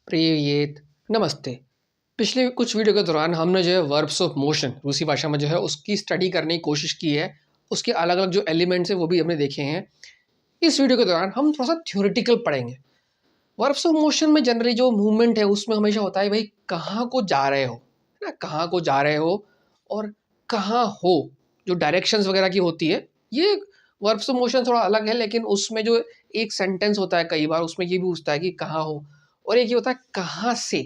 प्रियेत, नमस्ते। पिछले कुछ वीडियो के दौरान हमने जो है वर्ब्स ऑफ मोशन रूसी भाषा में जो है उसकी स्टडी करने की कोशिश की है। उसके अलग-अलग जो एलिमेंट्स हैं वो भी हमने देखे हैं। इस वीडियो के दौरान हम थोड़ा-सा थ्योरेटिकल पढ़ेंगे। वर्ब्स ऑफ मोशन में जनरली जो मूवमेंट है उसमें हमेशा होता है भाई कहाँ को जा रहे हो, है ना? कहाँ को जा रहे हो और कहाँ हो, जो डायरेक्शंस वगैरह की होती है। ये वर्ब्स ऑफ मोशन थोड़ा अलग है लेकिन उसमें जो एक सेंटेंस होता है कई बार उसमें ये भी पूछता है कि कहाँ हो और एक ये होता है कहाँ से,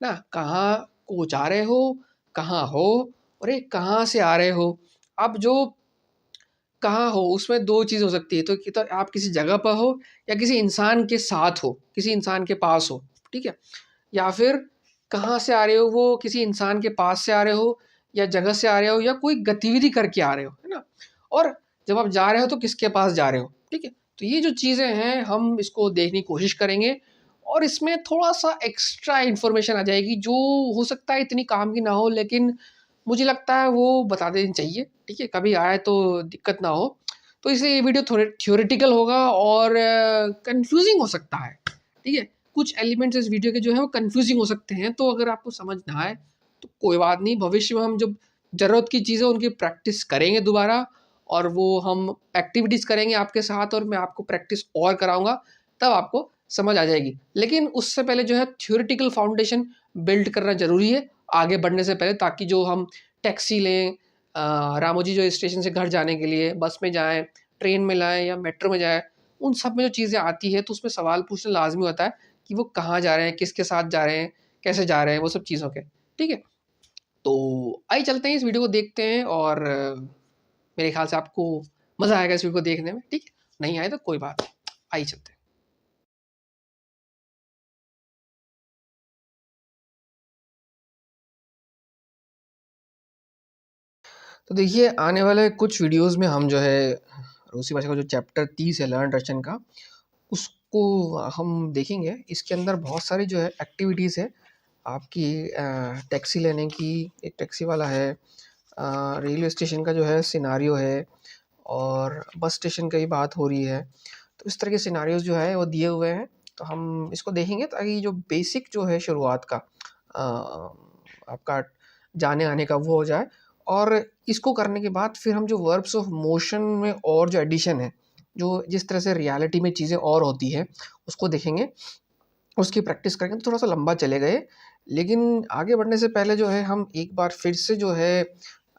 ना कहाँ को जा रहे हो, कहाँ हो और ये कहाँ से आ रहे हो। अब जो कहाँ हो उसमें 2 चीज़ हो सकती है, तो कि तो आप किसी जगह पर हो या किसी इंसान के साथ हो, किसी इंसान के पास हो, ठीक है? या फिर कहाँ से आ रहे हो वो किसी इंसान के पास से आ रहे हो या जगह से आ रहे हो या कोई गतिविधि करके आ रहे हो, है ना? और जब आप जा रहे हो तो किसके पास जा रहे हो, ठीक है? तो ये जो चीज़ें हैं हम इसको देखने की कोशिश करेंगे और इसमें थोड़ा-सा एक्स्ट्रा इन्फॉर्मेशन आ जाएगी जो हो सकता है इतनी काम की ना हो लेकिन मुझे लगता है वो बता देनी चाहिए, ठीक है? कभी आए तो दिक्कत ना हो। तो इसलिए ये वीडियो थोड़े थ्योरेटिकल होगा और कन्फ्यूज़िंग हो सकता है, ठीक है? कुछ एलिमेंट्स इस वीडियो के जो है वो कन्फ्यूज़िंग हो सकते हैं, तो अगर आपको समझ ना आए, तो कोई बात नहीं, भविष्य में हम जब ज़रूरत की चीज़ें उनकी प्रैक्टिस करेंगे दोबारा और वो हम एक्टिविटीज़ करेंगे आपके साथ और मैं आपको प्रैक्टिस और कराऊँगा, तब आपको समझ आ जाएगी। लेकिन उससे पहले जो है थ्योरेटिकल फाउंडेशन बिल्ड करना ज़रूरी है, आगे बढ़ने से पहले ताकि जो हम टैक्सी लें रामोजी जो स्टेशन से घर जाने के लिए बस में जाएँ, ट्रेन में जाएँ या मेट्रो में जाएँ, उन सब में जो चीज़ें आती हैं तो उसमें सवाल पूछना लाज़मी होता है कि वो कहाँ जा रहे हैं, किसके साथ जा रहे हैं, कैसे जा रहे हैं, वो सब चीज़ों के। ठीक है? तो आइए चलते हैं इस वीडियो को देखते हैं और मेरे ख़्याल से आपको मज़ा आएगा इस वीडियो को देखने में, ठीक है? नहीं आए तो कोई बात नहीं, आइए चलते हैं। तो देखिए आने वाले कुछ वीडियोज़ में हम जो है रूसी भाषा का जो चैप्टर 30 है लर्न रशियन का, उसको हम देखेंगे। इसके अंदर बहुत सारी जो है एक्टिविटीज़ है आपकी टैक्सी लेने की, एक टैक्सी वाला है, रेलवे स्टेशन का जो है सिनेरियो है और बस स्टेशन की बात हो रही है। तो इस तरह के सिनेरियोज़ जो है वो दिए हुए हैं, तो हम इसको देखेंगे ताकि जो बेसिक जो है शुरुआत का आपका जाने-आने का वो हो जाए और इसको करने के बाद फिर हम जो वर्ब्स ऑफ मोशन में और जो एडिशन है, जो जिस तरह से रियलिटी में चीज़ें और होती हैं, उसको देखेंगे। उसकी प्रैक्टिस करेंगे तो थोड़ा-सा लंबा चले गए, लेकिन आगे बढ़ने से पहले जो है हम एक बार फिर से जो है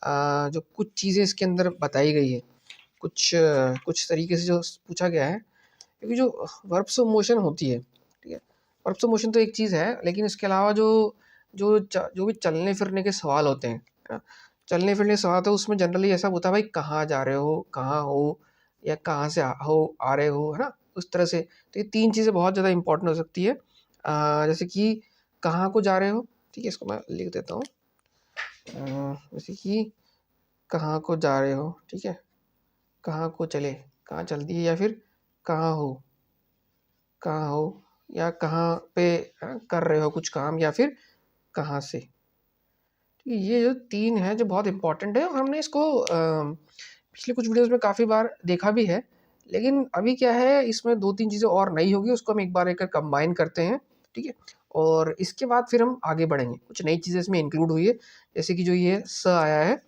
जो कुछ चीज़ें इसके अंदर बताई गई है, कुछ तरीके से जो पूछा गया है, क्योंकि जो वर्ब्स ऑफ मोशन होती है, ठीक है? वर्ब्स ऑफ मोशन तो एक चीज़ है, लेकिन इसके अलावा जो भी चलने-फिरने के सवाल होते हैं, है ना? चलने-फिरने के सवाल तो उसमें जनरली ऐसा होता है भाई कहाँ जा रहे हो, कहाँ हो या कहाँ से आ रहे हो, है ना? उस तरह से तो ये 3 चीज़ें बहुत ज़्यादा इम्पोर्टेंट हो सकती है। जैसे कि कहाँ को जा रहे हो, ठीक है? इसको मैं लिख देता हूँ। जैसे कि कहाँ को जा रहे हो, ठीक है? कहाँ को चले, कहाँ चल दिए या फिर कहाँ हो, कहाँ हो या कहाँ पे कर रहे हो कुछ काम या फिर कहाँ से। ठीक है, ये जो 3 हैं जो बहुत इम्पोर्टेंट है और हमने इसको पिछले कुछ वीडियोज़ में काफ़ी बार देखा भी है। लेकिन अभी क्या है इसमें 2-3 चीज़ें और नई होगी उसको हम एक बार एक कंबाइन करते हैं, ठीक है? और इसके बाद फिर हम आगे बढ़ेंगे। कुछ नई चीज़ें इसमें इंक्लूड हुई है, जैसे कि जो ये स आया है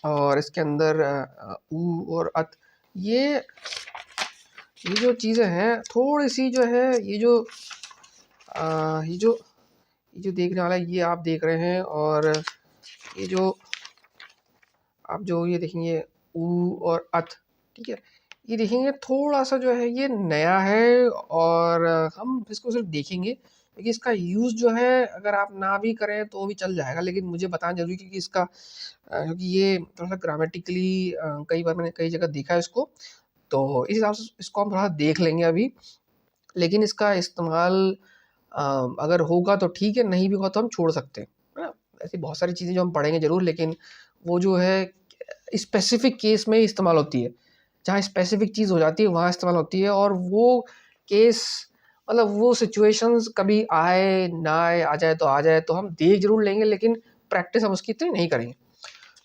और इसके अंदर ऊ और अत। ये ये जो चीज़ें हैं थोड़ी-सी जो है ये जो देखने वाला है ये आप देख रहे हैं और ये जो आप जो ये देखेंगे ऊ और अत, ठीक है? ये देखेंगे थोड़ा-सा जो है ये नया है और हम इसको सिर्फ़ देखेंगे, क्योंकि इसका यूज़ जो है अगर आप ना भी करें तो भी चल जाएगा, लेकिन मुझे बताना ज़रूरी है क्योंकि इसका क्योंकि ये थोड़ा-सा ग्रामेटिकली कई बार मैंने कई जगह देखा है इसको, तो इस हिसाब से इसको हम थोड़ा देख लेंगे अभी। लेकिन इसका इस्तेमाल अगर होगा तो ठीक है, नहीं भी होगा तो हम छोड़ सकते हैं, है ना? ऐसी बहुत सारी चीज़ें जो हम पढ़ेंगे ज़रूर, लेकिन वो जो है स्पेसिफ़िक केस में इस्तेमाल होती है। जहाँ स्पेसिफ़िक चीज़ हो जाती है वहाँ इस्तेमाल होती है और वो केस मतलब वो सिचुएशंस कभी आए, ना आए, आ जाए तो आ जाए, तो हम देख ज़रूर लेंगे लेकिन प्रैक्टिस हम उसकी इतनी नहीं करेंगे।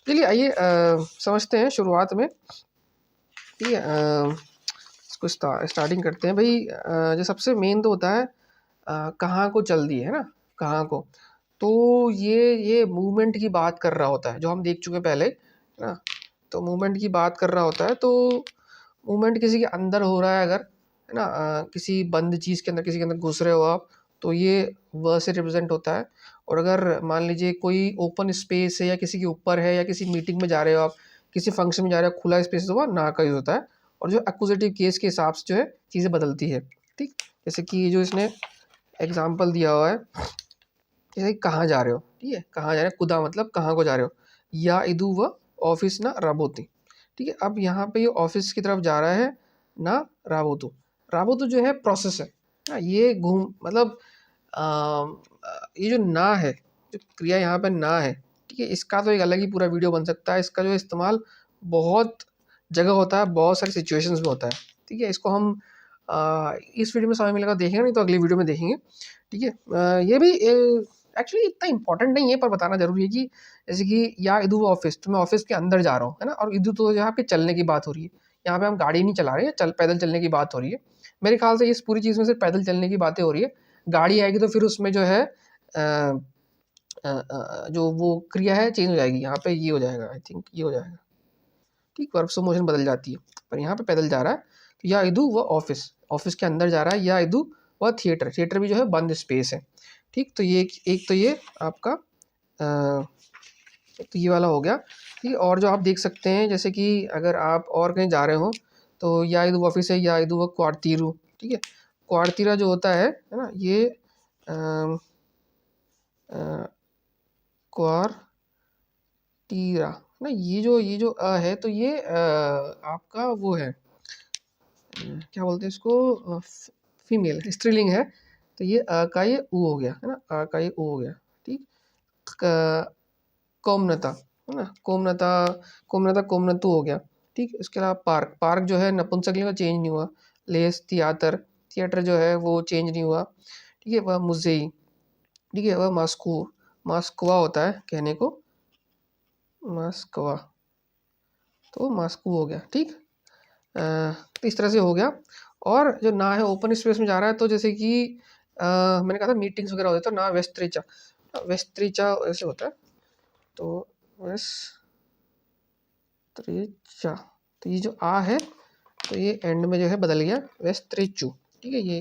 चलिए आइए समझते हैं शुरुआत में, ठीक है? इसको स्टार्टिंग करते हैं भाई। जो सबसे मेन तो होता है कहाँ को चल दी है ना, कहाँ को। तो ये मूवमेंट की बात कर रहा होता है, जो हम देख चुके पहले, है ना। तो मूवमेंट की बात कर रहा होता है, तो मूवमेंट किसी के अंदर हो रहा है अगर, है ना, किसी बंद चीज़ के अंदर, किसी के अंदर घुस रहे हो आप, तो ये व से रिप्रेजेंट होता है। और अगर मान लीजिए कोई ओपन स्पेस है या किसी के ऊपर है, या किसी मीटिंग में जा रहे हो आप, किसी फंक्शन में जा रहे हो, खुला स्पेस, तो वह ना का यूज़ होता है। और जो एक्यूजेटिव केस के हिसाब से जो है चीज़ें बदलती है, ठीक। जैसे कि जो इसने एग्जाम्पल दिया हुआ है, जैसे कि कहाँ जा रहे हो, ठीक है, कहाँ जा रहे हो, कुदा मतलब कहाँ को जा रहे हो, या इदु व ऑफिस ना राबोती, ठीक है। अब यहाँ पे ये ऑफिस की तरफ जा रहा है ना, राबोतु। राबोतु जो है प्रोसेस है ना, ये घूम मतलब ये जो ना है, जो क्रिया यहाँ पे ना है, ठीक है, इसका तो एक अलग ही पूरा वीडियो बन सकता है। इसका जो इस्तेमाल बहुत जगह होता है, बहुत सारी सिचुएशंस में होता है, ठीक है। इसको हम इस वीडियो में समय मिलेगा देखेंगे, नहीं तो अगली वीडियो में देखेंगे, ठीक है। ये भी एक्चुअली इतना इंपॉर्टेंट नहीं है, पर बताना जरूरी है कि जैसे कि या इदु ऑफिस, तो मैं ऑफिस के अंदर जा रहा हूँ, है ना। और इदु तो यहाँ पे चलने की बात हो रही है, यहाँ पे हम गाड़ी नहीं चला रहे हैं, पैदल चलने की बात हो रही है। मेरे ख्याल से इस पूरी चीज़ में सिर्फ पैदल चलने की बातें हो रही है। गाड़ी आएगी तो फिर उसमें जो है जो वो क्रिया है चेंज हो जाएगी, यहाँ पे ये हो जाएगा, आई थिंक ये हो जाएगा, ठीक, वर्ब ऑफ मोशन बदल जाती है। पर यहाँ पे पैदल जा रहा है, तो या इदु व ऑफिस, ऑफिस के अंदर जा रहा है, या इदु व थिएटर, थिएटर भी जो है बंद स्पेस है, ठीक। तो ये एक तो ये आपका एक तो ये वाला हो गया, ठीक है। और जो आप देख सकते हैं, जैसे कि अगर आप और कहीं जा रहे हो, तो या इदु ऑफिस है, या इदु व क्वार्तीरू, ठीक है। क्वार्तीरा जो होता है ना, ये क्वार्टीरा ना, ये जो है, तो ये आपका वो है, क्या बोलते हैं इसको, फीमेल स्त्रीलिंग है। तो ये का ये ऊ हो गया, है ना, का ये ऊ हो गया, ठीक। कोमनता, है ना, कोमनता, कोमनता कोमनतु हो गया, ठीक। इसके अलावा पार्क, पार्क जो है नपुंसकलिंग का चेंज नहीं हुआ। लेस थिएटर, थिएटर जो है वो चेंज नहीं हुआ, ठीक है। वह मुजेई, ठीक है। वह मास्को, मास्कवा होता है कहने को, मास्कवा, तो मास्को हो गया, ठीक। तो इस तरह से हो गया। और जो ना है ओपन स्पेस में जा रहा है, तो जैसे कि मैंने कहा था मीटिंग्स वगैरह होते हैं, तो ना वेस्त्रिचा, वेस्त्रिचा ऐसे होता है, तो वेस्त्रिचा, तो ये जो आ है, तो ये एंड में जो है बदल गया वेस्त्रिचू, ठीक है। ये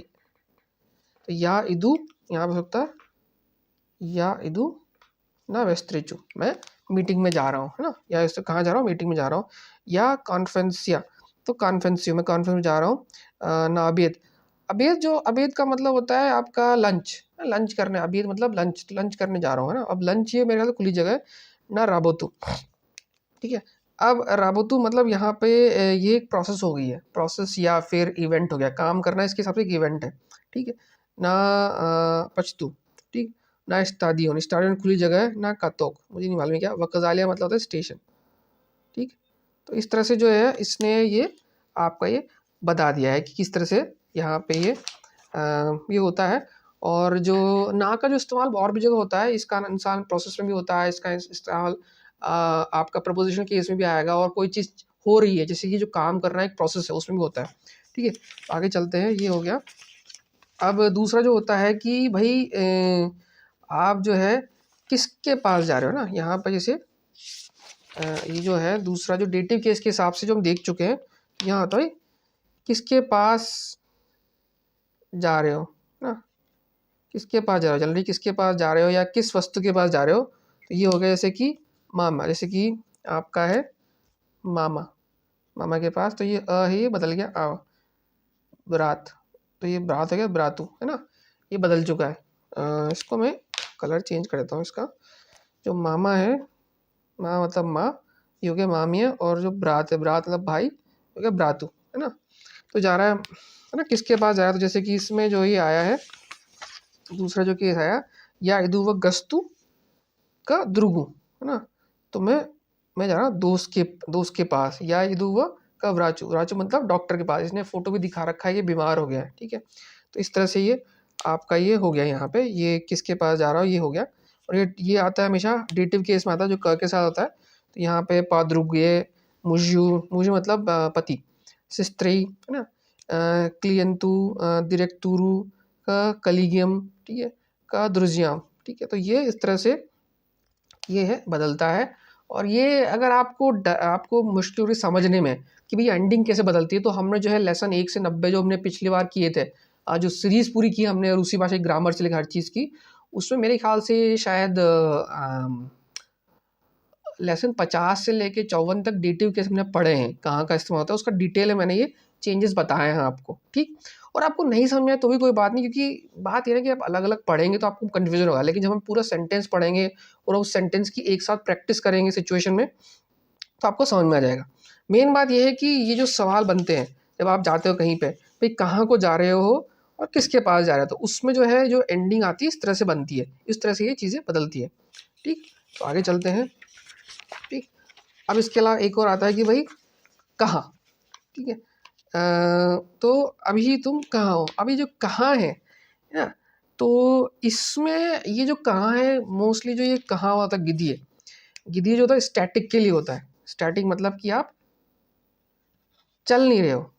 तो या इदु यहाँ पे सकता है, या इदु ना वेस्त्रिचू, मैं मीटिंग में जा रहा हूँ, है ना, या इससे कहाँ जा रहा हूँ, मीटिंग में जा रहा हूँ। या कॉन्फ्रेंसिया, तो कॉन्फ्रेंसियो, मैं कॉन्फ्रेंस में जा रहा हूँ। ना अबेद, अबेद जो अबेद का मतलब होता है आपका लंच, लंच करने, अबेद मतलब लंच, लंच करने जा रहा हूँ, है ना। अब लंच ये मेरे ख्याल से खुली जगह है ना, राबोतु, ठीक है। अब राबोतु मतलब यहाँ पे ये एक प्रोसेस हो गई है, प्रोसेस या फिर इवेंट हो गया, काम करना इसके हिसाब से एक इवेंट है, ठीक है ना। पचतू, ठीक ना। स्टाडियन, स्टाडियन खुली जगह है ना। कातोक, मुझे नहीं मालूम है क्या। वकजालिया मतलब होता है स्टेशन, ठीक। तो इस तरह से जो है इसने ये आपका ये बता दिया है कि किस तरह से यहाँ पे ये होता है। और जो ना का जो इस्तेमाल और भी जगह होता है, इसका इंसान प्रोसेस में भी होता है, इसका इस्तेमाल आपका प्रपोजिशन केस में भी आएगा। और कोई चीज़ हो रही है, जैसे कि जो काम करना एक प्रोसेस है, उसमें भी होता है, ठीक है। आगे चलते हैं, ये हो गया। अब दूसरा जो होता है कि भाई आप जो है किसके पास जा रहे हो ना, यहाँ पर जैसे ये जो है दूसरा जो डेटिव केस के हिसाब से जो हम देख चुके हैं, यहाँ होता है किसके पास जा रहे हो ना, किसके पास जा रहे हो, जनरली किसके पास जा रहे हो या किस वस्तु के पास जा रहे हो। तो ये हो गया जैसे कि मामा, जैसे कि आपका है मामा, मामा के पास, तो ये है, ये बदल गया आ, बरात, तो ये बरात हो गया बरातू, है ना, ये बदल चुका है। इसको मैं कलर चेंज कर देता हूँ इसका। जो मामा है, माँ मतलब माँ, ये हो गया मामिया। और जो ब्रात है, ब्रात मतलब भाई, हो गया ब्रातू, है ना। तो जा रहा है ना, किसके पास जा रहा है, तो जैसे कि इसमें जो ये आया है, दूसरा जो केस आया, या इदु व गस्तु का द्रुगु, है ना। तो मैं जा रहा हूँ दोस्त के पास, या इदु व का व्राचु, व्राचु मतलब डॉक्टर के पास। इसने फोटो भी दिखा रखा है, ये बीमार हो गया है, ठीक है। तो इस तरह से ये आपका ये हो गया, यहाँ पे ये किसके पास जा रहा हो, ये हो गया। और ये आता है हमेशा डेटिव केस में आता है, जो क के साथ होता है। तो यहाँ पे पाद्रुग्ये, मुझू, मुझे मतलब पति, सिस्त्री, है ना, क्लियंतु, दिरेक्तुरु क कलीगियम, ठीक है, क द्रुजियाम, ठीक है। तो ये इस तरह से ये है बदलता है। और ये अगर आपको मुश्किल हो रही समझने में कि भई एंडिंग कैसे बदलती है, तो हमने जो है लेसन 1 से 90 जो हमने पिछली बार किए थे, जो सीरीज़ पूरी की हमने रूसी भाषा की ग्रामर से लेकर हर चीज़ की, उसमें मेरे ख्याल से शायद लेसन 50 से लेके 54 तक डेटिव केस हमने पढ़े हैं, कहाँ का इस्तेमाल होता है, उसका डिटेल में मैंने ये चेंजेस बताए हैं आपको, ठीक। और आपको नहीं समझ में आए तो भी कोई बात नहीं, क्योंकि बात ये है कि आप अलग-अलग पढ़ेंगे तो आपको कन्फ्यूज़न होगा, लेकिन जब हम पूरा सेंटेंस पढ़ेंगे और उस सेंटेंस की एक साथ प्रैक्टिस करेंगे सिचुएशन में, तो आपको समझ में आ जाएगा। मेन बात ये है कि ये जो सवाल बनते हैं, जब आप जाते हो कहीं पे, भई कहाँ को जा रहे हो और किसके पास जा रहे हो, तो उसमें जो है जो एंडिंग आती है इस तरह से बनती है, इस तरह से ये चीज़ें बदलती है, ठीक। तो आगे चलते हैं, ठीक। अब इसके अलावा एक और आता है कि भाई कहाँ, ठीक है। तो अभी तुम कहाँ हो, अभी जो कहाँ है ना, तो इसमें ये जो कहाँ है, मोस्टली जो ये कहाँ होता है गिद्धि है। गिद्धि जो होता है स्टैटिक के लिए होता है। स्टैटिक मतलब कि आप चल नहीं रहे हो।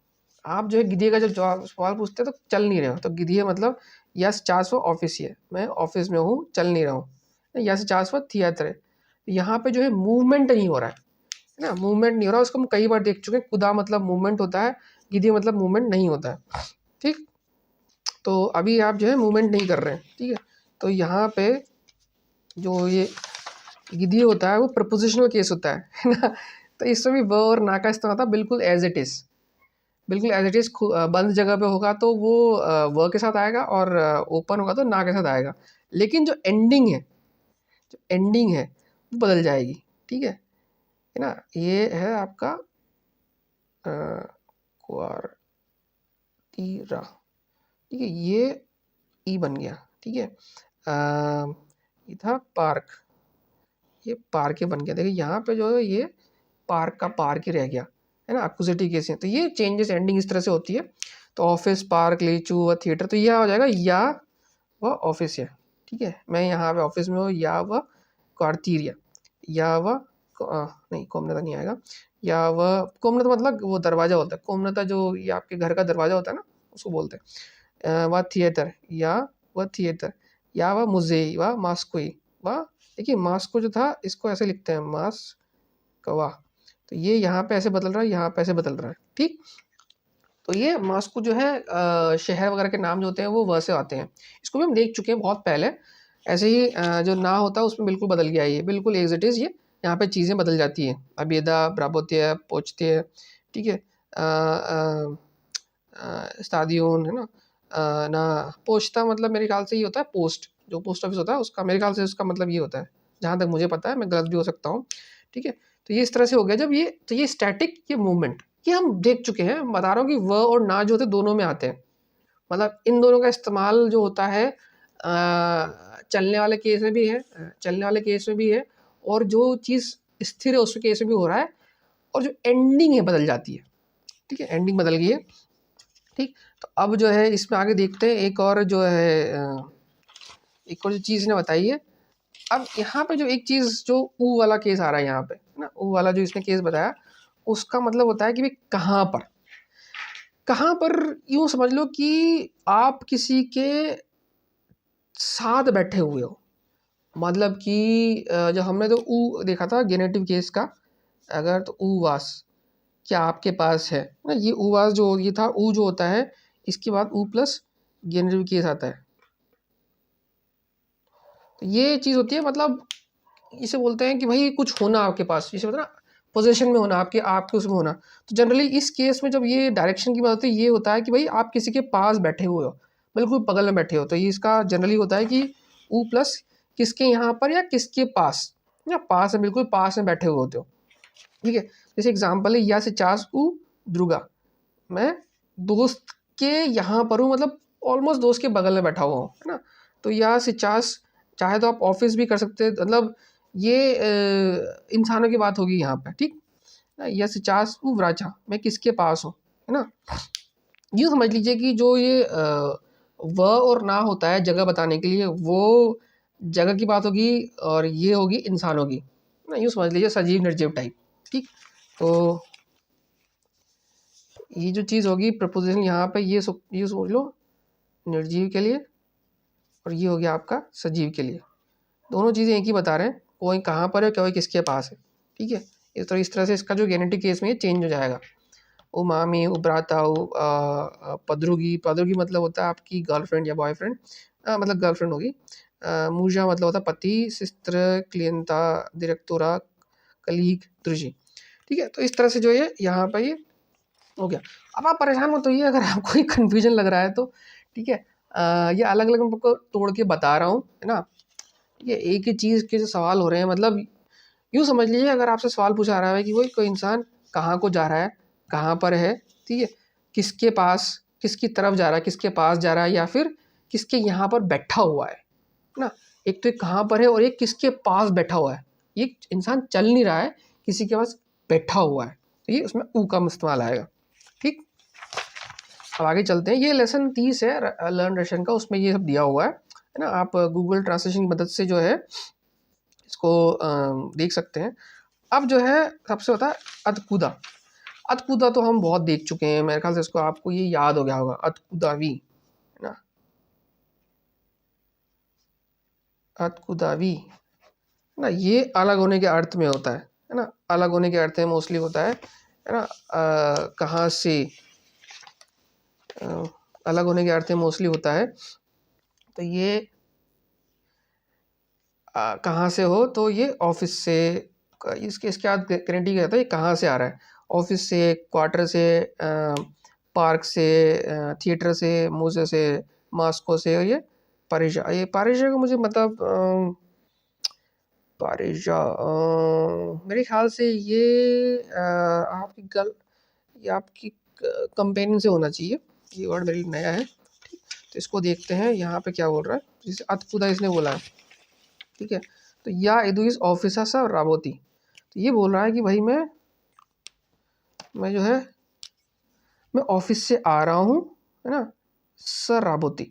आप जो है गिद्धि का जब जवाब सवाल पूछते हैं तो चल नहीं रहे हो, तो गिद्धि मतलब यस चार्ज फॉर ऑफिस है, मैं ऑफिस में हूँ, चल नहीं रहा हूँ। यस चार्ज फॉर थिएटर है, यहाँ पे जो है मूवमेंट नहीं हो रहा है ना, मूवमेंट नहीं हो रहा। उसको हम कई बार देख चुके हैं, कुदा मतलब मूवमेंट होता है, गिद्धि मतलब मूवमेंट नहीं होता है, ठीक। तो अभी आप जो है मूवमेंट नहीं कर रहे हैं, ठीक है। तो यहाँ पे जो ये गिद्धि होता है वो प्रपोजिशनल केस होता है ना। तो इसमें भी व और ना का इस्तेमाल होता है बिल्कुल एज इट इज़, बिल्कुल एज इट इज़। बंद जगह पे होगा तो वो व के साथ आएगा, और ओपन होगा तो ना के साथ आएगा। लेकिन जो एंडिंग है वो बदल जाएगी, ठीक है ना। ये है आपका क्वार्टीरा, ठीक है, ये ई बन गया, ठीक है। ये था पार्क, ये पार्क ही बन गया। देखिए यहाँ पे जो है ये पार्क का पार्क ही रह गया, है ना, अक्यूजेटिव केस है। तो ये चेंजेस एंडिंग इस तरह से होती है। तो ऑफिस, पार्क, लीचू व थिएटर, तो यह हो जाएगा या वह ऑफिस है, ठीक है। मैं यहाँ पे ऑफिस में हूँ, या वह क्वार्टीरिया, या वह नहीं कोमनता नहीं आएगा, या वह कोमनता मतलब वो दरवाज़ा होता है, कोमनता जो ये आपके घर का दरवाज़ा होता है ना, उसको बोलते हैं। वह थिएटर, या वह थिएटर, या वह मुझे, वह मास्कोई, वह देखिए मास्को जो था इसको ऐसे लिखते हैं मास्कवा, तो ये यहाँ पे ऐसे बदल रहा है, यहाँ पे ऐसे बदल रहा है, ठीक। तो ये मास्को जो है शहर वगैरह के नाम जो होते हैं वो वह से आते हैं। इसको भी हम देख चुके हैं बहुत पहले। ऐसे ही जो ना होता है उसमें बिल्कुल बदल गया है, ये बिल्कुल एज इट इज़, ये यहाँ पे चीज़ें बदल जाती हैं। अबेदा, ब्राबोत्य, पोचते, ठीक है। स्तादियोन, है ना। ना पोस्ता मतलब मेरे ख्याल से ये होता है पोस्ट, जो पोस्ट ऑफिस होता है उसका, मेरे ख्याल से उसका मतलब ये होता है, जहाँ तक मुझे पता है, मैं गलत भी हो सकता हूँ, ठीक है। तो ये इस तरह से हो गया जब ये, तो ये स्टैटिक, ये मूवमेंट, ये हम देख चुके हैं। बता रहा हूँ कि व और ना जो होते हैं दोनों में आते हैं, मतलब इन दोनों का इस्तेमाल जो होता है चलने वाले केस में भी है, चलने वाले केस में भी है, और जो चीज़ स्थिर है उसके केस में भी हो रहा है, और जो एंडिंग है बदल जाती है, ठीक है, एंडिंग बदल गई है, ठीक। तो अब जो है इसमें आगे देखते हैं एक और जो है एक और जो चीज़ ने बताई है। अब यहाँ पे जो एक चीज़ जो ऊ वाला केस आ रहा है यहाँ पे, है ना, ऊ वाला जो इसने केस बताया, उसका मतलब होता है कि भाई कहाँ पर, कहाँ पर, यूँ समझ लो कि आप किसी के साथ बैठे हुए हो। मतलब कि जो हमने तो ऊ देखा था गेनेटिव केस का, अगर तो ऊ वास, क्या आपके पास है ना, ये ऊ वास जो ये था, ऊ जो होता है इसके बाद ऊ प्लस गेनेटिव केस आता है। तो ये चीज़ होती है, मतलब इसे बोलते हैं कि भाई कुछ होना आपके पास, जैसे होता है ना पोजीशन में होना, आपके उसमें होना। तो जनरली इस केस में जब ये डायरेक्शन की बात होती है, ये होता है कि भाई आप किसी के पास बैठे हुए हो, बिल्कुल बगल में बैठे हो। तो ये इसका जनरली होता है कि ऊ प्लस किसके यहाँ पर या किसके पास, या पास में, बिल्कुल पास में बैठे हुए होते हो, ठीक है। जैसे एग्जाम्पल है, या से चास ऊ द्रुगा, मैं दोस्त के यहाँ पर हूँ, मतलब ऑलमोस्ट दोस्त के बगल में बैठा हुआ हूँ, है ना। तो या से चास, चाहे तो आप ऑफिस भी कर सकते हैं, मतलब ये इंसानों की बात होगी यहाँ पे, ठीक। या से चास ऊ व्राचा, मैं किसके पास हूँ, है ना। यूँ समझ लीजिए कि जो ये व और ना होता है जगह बताने के लिए, वो जगह की बात होगी, और ये होगी इंसानों की ना, यूँ समझ लीजिए सजीव निर्जीव टाइप, ठीक। तो ये जो चीज़ होगी प्रपोजिशन यहाँ पे, ये सोच लो निर्जीव के लिए, और ये हो गया आपका सजीव के लिए। दोनों चीज़ें एक ही बता रहे हैं, कोई कहाँ पर है, कोई किसके पास है। ठीक है, इस तरह से इसका जो जेनेटिक केस में ये चेंज हो जाएगा। उमामी, उब्राता, पदरुगी, पदरुगी मतलब होता है आपकी गर्लफ्रेंड या बॉयफ्रेंड, मतलब गर्लफ्रेंड होगी। मूजा मतलब होता है पति, सिस्टर, क्लियंता, डायरेक्टोरा, कलीग, द्रुजी। ठीक है, तो इस तरह से जो है यहाँ पर ये हो गया। अब आप परेशान मत होइए अगर आपको ये कन्फ्यूजन लग रहा है तो। ठीक है, ये अलग अलग मैं आपको तोड़ के बता रहा हूँ, है ना। ये एक ही चीज़ के जो सवाल हो रहे हैं, मतलब यूँ समझ लीजिए अगर आपसे सवाल पूछा रहा है कि कोई इंसान कहाँ को जा रहा है, कहाँ पर है, ठीक है, किसके पास, किसकी तरफ जा रहा है, किसके पास जा रहा है, या फिर किसके यहाँ पर बैठा हुआ है ना। एक तो ये कहाँ पर है और एक किसके पास बैठा हुआ है। ये इंसान चल नहीं रहा है, किसी के पास बैठा हुआ है, तो ये उसमें ऊ का इस्तेमाल आएगा। ठीक, अब आगे चलते हैं। ये लेसन 30 है लर्न रशियन का, उसमें ये सब दिया हुआ है ना। आप गूगल ट्रांसलेशन की मदद से जो है इसको देख सकते हैं। अब जो है सबसे होता है अतकुदा। अतकुदा तो हम बहुत देख चुके हैं, मेरे ख्याल से इसको आपको ये याद हो गया होगा, अतकुदावी, है ना। अतकुदावी ना, ये अलग होने के अर्थ में होता है ना। अलग होने के अर्थ में मोस्टली होता है ना। कहाँ से, अलग होने के अर्थ में मोस्टली होता है। तो ये कहाँ से हो, तो ये ऑफिस से, इसके बाद गारंटी क्या था, ये कहाँ से आ रहा है। ऑफिस से, क्वार्टर से, पार्क से, थिएटर से, म्यूजियम से, मॉस्को से। और ये पारिजा, ये पारिजा को मुझे मतलब पारिजा मेरे ख्याल से ये आपकी ये आपकी कंपेनियन से होना चाहिए। ये वर्ड मेरे लिए नया है, तो इसको देखते हैं यहाँ पे क्या बोल रहा है। जैसे अतकुदा इसने बोला है, ठीक है, तो या इदु इस ऑफिसा सा राबोती, तो ये बोल रहा है कि भाई मैं जो है मैं ऑफिस से आ रहा हूँ, है ना, स राबोती।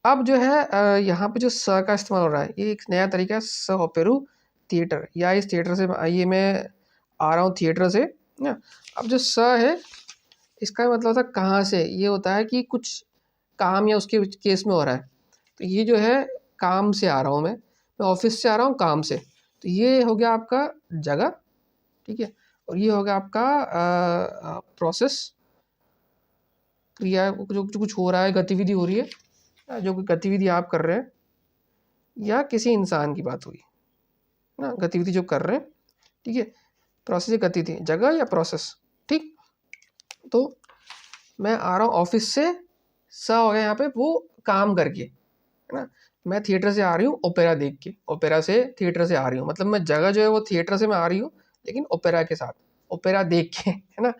अब जो है यहाँ पे जो स का इस्तेमाल हो रहा है, ये एक नया तरीका है, स ओपेरू थिएटर, या इस थिएटर से आइए, मैं आ रहा हूँ थिएटर से ना। अब जो स है इसका मतलब होता है कहाँ से, ये होता है कि कुछ काम या उसके केस में हो रहा है। तो ये जो है काम से आ रहा हूँ मैं ऑफिस से आ रहा हूँ काम से, तो ये हो गया आपका जगह। ठीक है, और ये हो गया आपका प्रोसेस, क्रिया, जो कुछ हो रहा है, गतिविधि हो रही है, जो कोई गतिविधि आप कर रहे हैं, या किसी इंसान की बात हुई ना, गतिविधि जो कर रहे हैं। ठीक है, प्रोसेस या गतिविधि, जगह या प्रोसेस। ठीक, तो मैं आ रहा हूँ ऑफिस से, स हो गया यहाँ पे वो काम करके, है ना। मैं थिएटर से आ रही हूँ ओपेरा देख के, ओपेरा से थिएटर से आ रही हूँ, मतलब मैं जगह जो है वो थिएटर से मैं आ रही हूँ, लेकिन ओपेरा के साथ, ओपेरा देख के, है ना।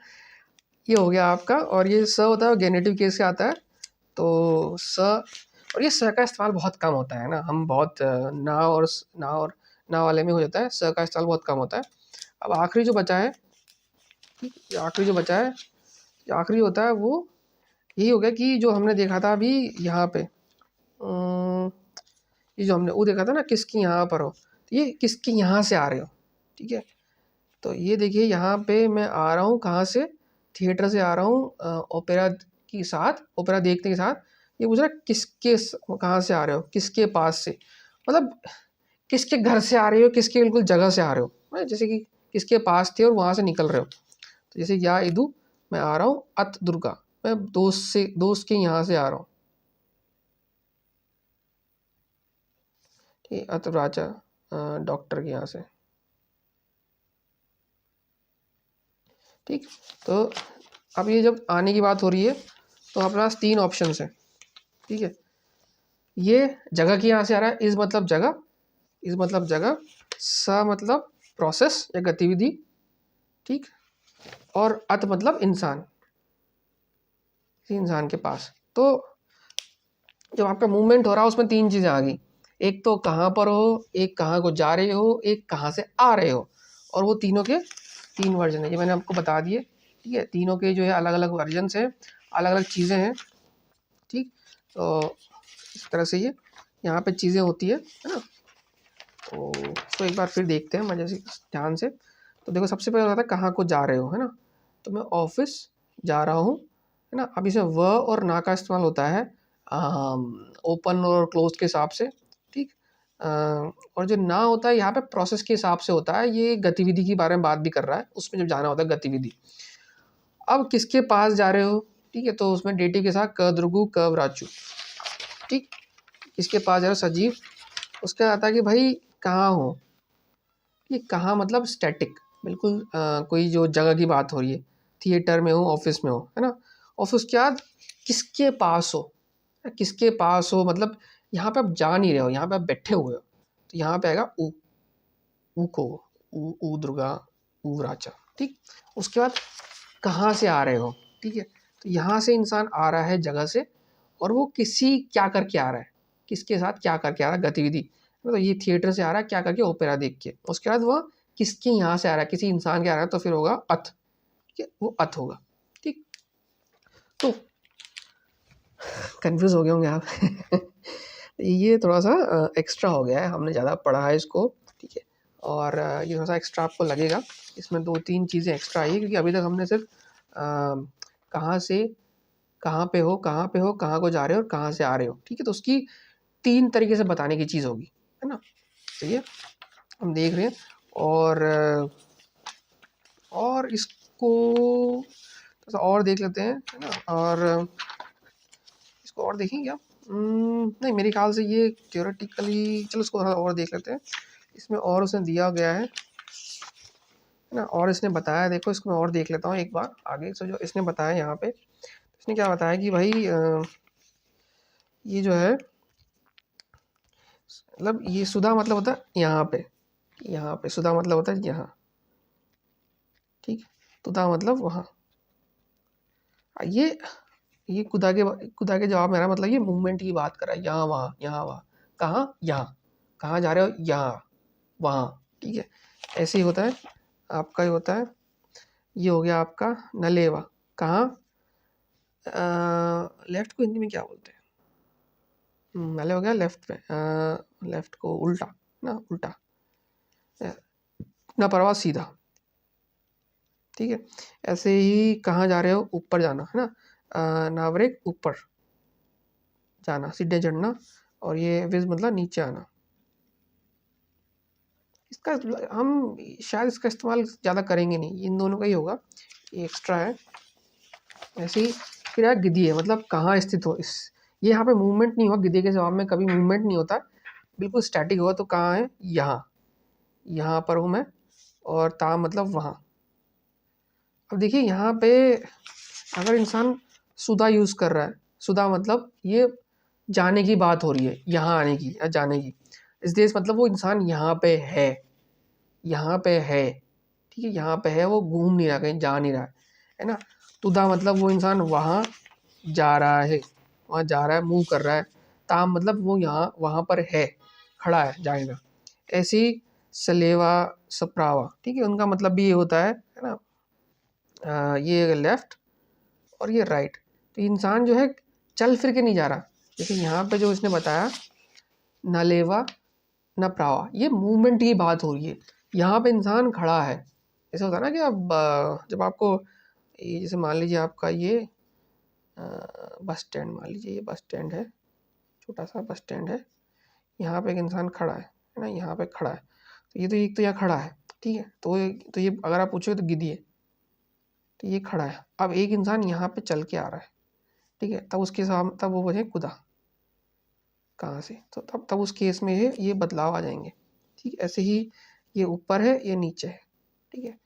ये हो गया आपका, और ये स होता है गेनेटिव केस से आता है, तो स। और ये स का इस्तेमाल बहुत कम होता है ना, हम बहुत ना वाले में हो जाता है, स का इस्तेमाल बहुत कम होता है। अब आखिरी जो बचा है, आखिरी जो बचा है, आखिरी होता है वो यही हो गया कि जो हमने देखा था अभी यहाँ पे, ये जो हमने वो देखा था ना, किसकी यहाँ पर हो, तो ये किसके यहाँ से आ रहे हो। ठीक है, तो ये देखिए यहाँ पे मैं आ रहा हूँ कहाँ से, थिएटर से आ रहा हूँ ओपेरा के साथ, ओपेरा देखने के साथ। ये पूछ रहा है किसके कहाँ से आ रहे हो, किसके पास से, मतलब किसके घर से आ रहे हो, किसके बिल्कुल जगह से आ रहे हो, जैसे कि किसके पास थे और वहाँ से निकल रहे हो। तो जैसे या इदु, मैं आ रहा हूँ अत दुर्गा, मैं दोस्त के यहाँ से आ रहा हूँ। ठीक, अत राजा डॉक्टर के यहाँ से। ठीक, तो अब ये जब आने की बात हो रही है, तो अपने पास 3 ऑप्शन हैं। ठीक है, ये जगह के यहाँ से आ रहा है, इस मतलब जगह, इस मतलब जगह, स मतलब प्रोसेस या गतिविधि, ठीक, और अत मतलब इंसान, किसी इंसान के पास। तो जब आपका मूवमेंट हो रहा है उसमें 3 चीज़ें आ गई, एक तो कहाँ पर हो, एक कहाँ को जा रहे हो, एक कहाँ से आ रहे हो, और वो तीनों के 3 वर्जन है, ये मैंने आपको बता दिए। ठीक है, तीनों के जो है अलग अलग वर्जन्स हैं, अलग अलग चीज़ें हैं। ठीक, तो इस तरह से ये यहाँ पे चीज़ें होती है ना। तो इसको एक बार फिर देखते हैं मजे से, ध्यान से। तो देखो सबसे पहले होता है कहाँ को जा रहे हो, है ना, तो मैं ऑफिस जा रहा हूँ, है ना। अब इसमें व और ना का इस्तेमाल होता है ओपन और क्लोज के हिसाब से, ठीक। और जो ना होता है यहाँ पे प्रोसेस के हिसाब से होता है, ये गतिविधि के बारे में बात भी कर रहा है, उसमें जब जाना होता है गतिविधि। अब किसके पास जा रहे हो, ठीक है, तो उसमें डेटिव के साथ क द्रुगु क राचू, ठीक। किसके पास जा रहे हो, सजीव। उसका आता है कि भाई कहाँ हो, ये कहाँ मतलब स्टैटिक, बिल्कुल कोई जो जगह की बात हो रही है, थिएटर में हो, ऑफिस में हो, है ना। और फिर उसके बाद किसके पास हो, किसके पास हो मतलब यहाँ पे आप जा नहीं रहे हो, यहाँ पे आप बैठे हुए हो, तो यहाँ पे आएगा ऊ, ऊ को, ऊ दुर्गा, ऊ राजा, ठीक। उसके बाद कहाँ से आ रहे हो, ठीक है, तो यहाँ से इंसान आ रहा है जगह से, और वो किसी क्या करके आ रहा है, किसके साथ क्या करके आ रहा है, गतिविधि, तो ये थिएटर से आ रहा है क्या करके, ओपेरा देख के। उसके बाद वह किसके यहाँ से आ रहा है, किसी इंसान के आ रहा है, तो फिर होगा अथ, ठीक है, वो अथ होगा, ठीक। तो कंफ्यूज हो गए होंगे आप ये थोड़ा सा एक्स्ट्रा हो गया है, हमने ज़्यादा पढ़ा है इसको, ठीक है, और ये थोड़ा सा एक्स्ट्रा आपको लगेगा, इसमें 2-3 चीज़ें एक्स्ट्रा आई, क्योंकि अभी तक हमने सिर्फ कहाँ से कहाँ पे हो, कहाँ पे हो, कहाँ को जा रहे हो और कहाँ से आ रहे हो, ठीक है, तो उसकी 3 तरीके से बताने की चीज़ होगी, है ना। तो ये हम देख रहे हैं, और इसको थोड़ा और देख लेते हैं, है ना, और इसको और देखें क्या, नहीं मेरे ख्याल से ये थियोरेटिकली, चलो इसको थोड़ा और देख लेते हैं। इसमें और उसने दिया गया है ना, और इसने बताया, देखो इसको मैं और देख लेता हूँ एक बार आगे से, जो इसने बताया यहाँ पे, इसने क्या बताया कि भाई ये जो है, मतलब ये सुधा मतलब होता है यहाँ पे सुधा मतलब होता है यहाँ, ठीक, तुधा मतलब वहाँ। ये खुदा के जवाब मेरा मतलब ये मूवमेंट की बात कर रहा है, यहाँ वहाँ, यहाँ वहाँ, कहाँ यहाँ, कहाँ जा रहे हो, यहाँ वहाँ, ठीक है, ऐसे ही होता है आपका, ही होता है। ये हो गया आपका नलेवा, कहाँ, लेफ्ट को हिंदी में क्या बोलते हैं, नले हो गया लेफ्ट में, लेफ्ट को उल्टा ना, उल्टा ना, परवाह सीधा, ठीक है। ऐसे ही कहाँ जा रहे हो, ऊपर जाना, है ना, नावरेक ऊपर जाना, सीधे चढ़ना, और ये विज मतलब नीचे आना। इसका हम शायद इसका इस्तेमाल ज़्यादा करेंगे नहीं, इन दोनों का ही होगा, ये एक्स्ट्रा है। ऐसे ही फिर यार गिद्दी है, मतलब कहाँ स्थित हो, इस ये यहाँ पे मूवमेंट नहीं हुआ, गिद्दी के जवाब में कभी मूवमेंट नहीं होता, बिल्कुल स्टैटिक हुआ, तो कहाँ है, यहाँ पर हूँ मैं, और ता मतलब वहाँ। अब देखिए यहाँ पे अगर इंसान सुधा यूज़ कर रहा है, सुधा मतलब ये जाने की बात हो रही है, यहाँ आने की या जाने की, इस देश मतलब वो इंसान यहाँ पे है, यहाँ पे है, ठीक है, यहाँ पे है, वो घूम नहीं रहा, कहीं जा नहीं रहा है ना। तुधा मतलब वो इंसान वहाँ जा रहा है, वहाँ जा रहा है, मूव कर रहा है। ताम मतलब वो यहाँ वहाँ पर है, खड़ा है, जाएगा। ऐसे ही सलेवा, सप्रावा, ठीक है, उनका मतलब भी ये होता है ना, ये लेफ्ट और ये राइट। तो इंसान जो है चल फिर के नहीं जा रहा, जैसे यहाँ पे जो इसने बताया न लेवा न प्रावा, ये मूवमेंट की बात हो रही है, यहाँ पे इंसान खड़ा है। ऐसा होता है ना कि अब जब आपको ये, जैसे मान लीजिए आपका ये बस स्टैंड, मान लीजिए ये बस स्टैंड है, छोटा सा बस स्टैंड है, यहाँ पे एक इंसान खड़ा है ना, यहाँ पे खड़ा है, तो ये तो एक तो यहाँ खड़ा है, ठीक है, तो ये अगर आप पूछोगे तो गिद्दी है, तो ये खड़ा है। अब एक इंसान यहाँ पे चल के आ रहा है, ठीक है, तब उसके सामने, तब वो बोले खुदा, कहाँ से, तो तब उस केस में ये बदलाव आ जाएंगे, ठीक। ऐसे ही ये ऊपर है, ये नीचे है, ठीक है,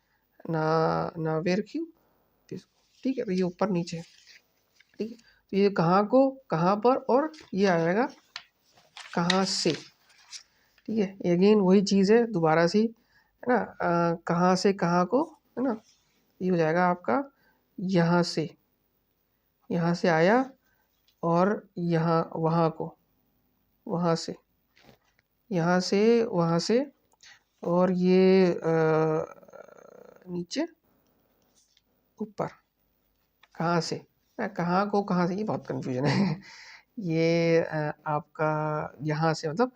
ना वेर क्यू, ठीक है, तो ये ऊपर नीचे है, ठीक है, तो ये कहाँ को कहाँ पर, और ये आएगा कहाँ से, ठीक है, अगेन वही चीज़ है, दोबारा से, है ना, कहाँ से कहाँ को, है ना, ये हो जाएगा आपका यहाँ से आया, और यहाँ वहाँ को, वहाँ से, यहाँ से वहाँ से, और ये नीचे ऊपर, कहाँ से, कहाँ को कहाँ से, ये बहुत कन्फ्यूजन है ये आपका यहाँ से मतलब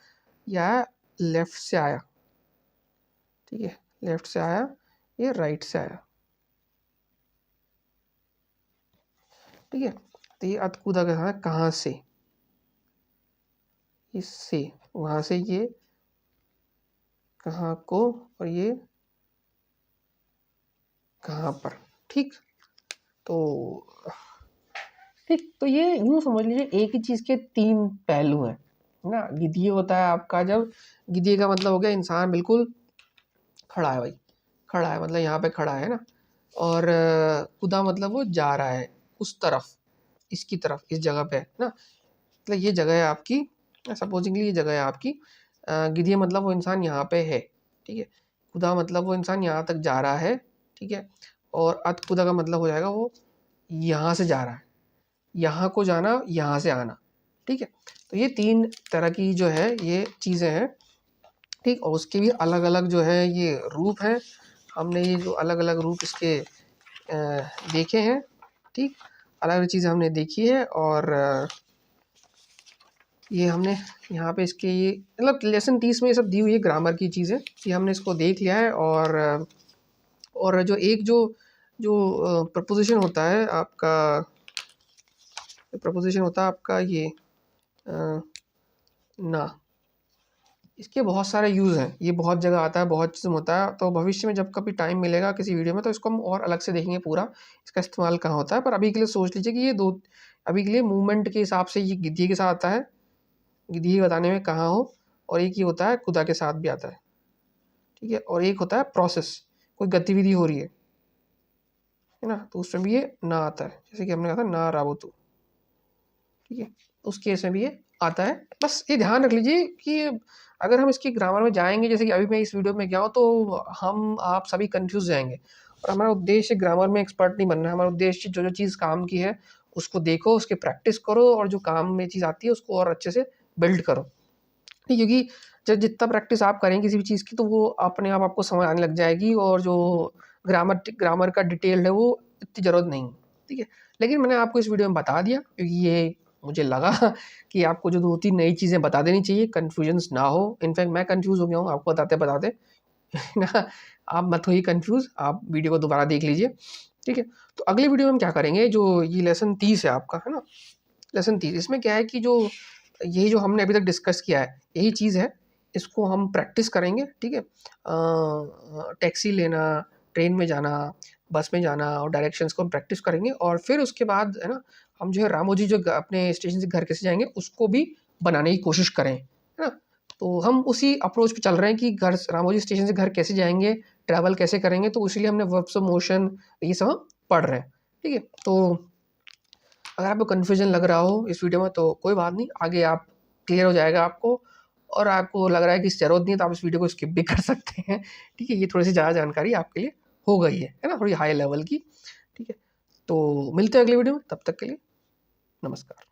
या लेफ़्ट से आया, ठीक है, लेफ़्ट से आया, ये राइट से आया, ठीक है, तो ये अतकूदा का है कहाँ से, इससे वहाँ से ये कहाँ को और ये कहाँ पर, ठीक। तो तो ये यूँ समझ लीजिए एक ही चीज़ के 3 पहलू हैं, है ना। गिद्धि होता है आपका, जब गिद्धि का मतलब हो गया इंसान बिल्कुल खड़ा है भाई, खड़ा है मतलब यहाँ पे खड़ा है ना। और कुदा मतलब वो जा रहा है उस तरफ, इसकी तरफ, इस जगह पे ना, मतलब ये जगह है आपकी, सपोजिंगली ये जगह है आपकी। गिद्धि मतलब वो इंसान यहाँ पे है, ठीक है। खुदा मतलब वो इंसान यहाँ तक जा रहा है, ठीक है। और अत खुदा का मतलब हो जाएगा वो यहाँ से जा रहा है, यहाँ को जाना, यहाँ से आना, ठीक है। तो ये 3 तरह की जो है ये चीज़ें हैं, ठीक। और उसके भी अलग अलग जो है ये रूप हैं। हमने ये जो अलग अलग रूप इसके देखे हैं, ठीक। अलग अलग चीज़ें हमने देखी है। और ये हमने यहाँ पे इसके ये मतलब लेसन 30 में ये सब दी हुई है ग्रामर की चीज़ें, ये हमने इसको देख लिया है। और जो एक जो जो प्रपोजिशन होता है आपका, प्रपोजिशन होता है आपका ये ना, इसके बहुत सारे यूज़ हैं, ये बहुत जगह आता है, बहुत चीज़ में होता है। तो भविष्य में जब कभी टाइम मिलेगा किसी वीडियो में तो इसको हम और अलग से देखेंगे पूरा, इसका इस्तेमाल कहाँ होता है। पर अभी के लिए सोच लीजिए कि ये दो, अभी के लिए मूवमेंट के हिसाब से ये गिद्धि के साथ आता है, गिद्धि बताने में कहाँ हो। और एक ये होता है खुदा के साथ भी आता है, ठीक है। और एक होता है प्रोसेस, कोई गतिविधि हो रही है ना, तो उसमें भी ये ना आता है, जैसे कि हमने कहा था ना रावतु, ठीक है। उस केस में भी ये आता है। बस ये ध्यान रख लीजिए कि अगर हम इसकी ग्रामर में जाएंगे, जैसे कि अभी मैं इस वीडियो में गया हूँ, तो हम आप सभी कंफ्यूज जाएंगे। और हमारा उद्देश्य ग्रामर में एक्सपर्ट नहीं बनना है, हमारा उद्देश्य जो जो चीज़ काम की है उसको देखो, उसकी प्रैक्टिस करो, और जो काम में चीज़ आती है उसको और अच्छे से बिल्ड करो, ठीक। क्योंकि जब जितना प्रैक्टिस आप करेंगे किसी भी चीज़ की, तो वो अपने आप आपको समझ आने लग जाएगी। और जो ग्रामर का डिटेल्ड है वो इतनी ज़रूरत नहीं, ठीक है। लेकिन मैंने आपको इस वीडियो में बता दिया क्योंकि ये मुझे लगा कि आपको जो 2-3 नई चीज़ें बता देनी चाहिए, कन्फ्यूजन्स ना हो। इनफैक्ट मैं कन्फ्यूज़ हो गया हूँ आपको बताते बताते ना। आप मत होइए कन्फ्यूज़, आप वीडियो को दोबारा देख लीजिए, ठीक है। तो अगली वीडियो में हम क्या करेंगे, जो ये लेसन 30 है आपका, है ना, लेसन 30, इसमें क्या है कि जो यही जो हमने अभी तक डिस्कस किया है यही चीज़ है, इसको हम प्रैक्टिस करेंगे, ठीक है। टैक्सी लेना, ट्रेन में जाना, बस में जाना, और डायरेक्शंस को हम प्रैक्टिस करेंगे। और फिर उसके बाद है ना, हम जो है रामोजी जो अपने स्टेशन से घर कैसे जाएंगे उसको भी बनाने की कोशिश करें, है ना। तो हम उसी अप्रोच पे चल रहे हैं कि घर रामोजी स्टेशन से घर कैसे जाएंगे, ट्रैवल कैसे करेंगे, तो इसलिए हमने वर्ब्स ऑफ मोशन ये सब हम पढ़ रहे हैं, ठीक है। तो अगर आपको कन्फ्यूजन लग रहा हो इस वीडियो में तो कोई बात नहीं, आगे आप क्लियर हो जाएगा आपको। और आपको लग रहा है कि इस ज़रूरत नहीं है तो आप इस वीडियो को स्किप भी कर सकते हैं, ठीक है। ये थोड़ी सी ज़्यादा जानकारी आपके लिए हो गई है ना, थोड़ी हाई लेवल की, ठीक है। तो मिलते हैं अगले वीडियो में, तब तक के लिए नमस्कार।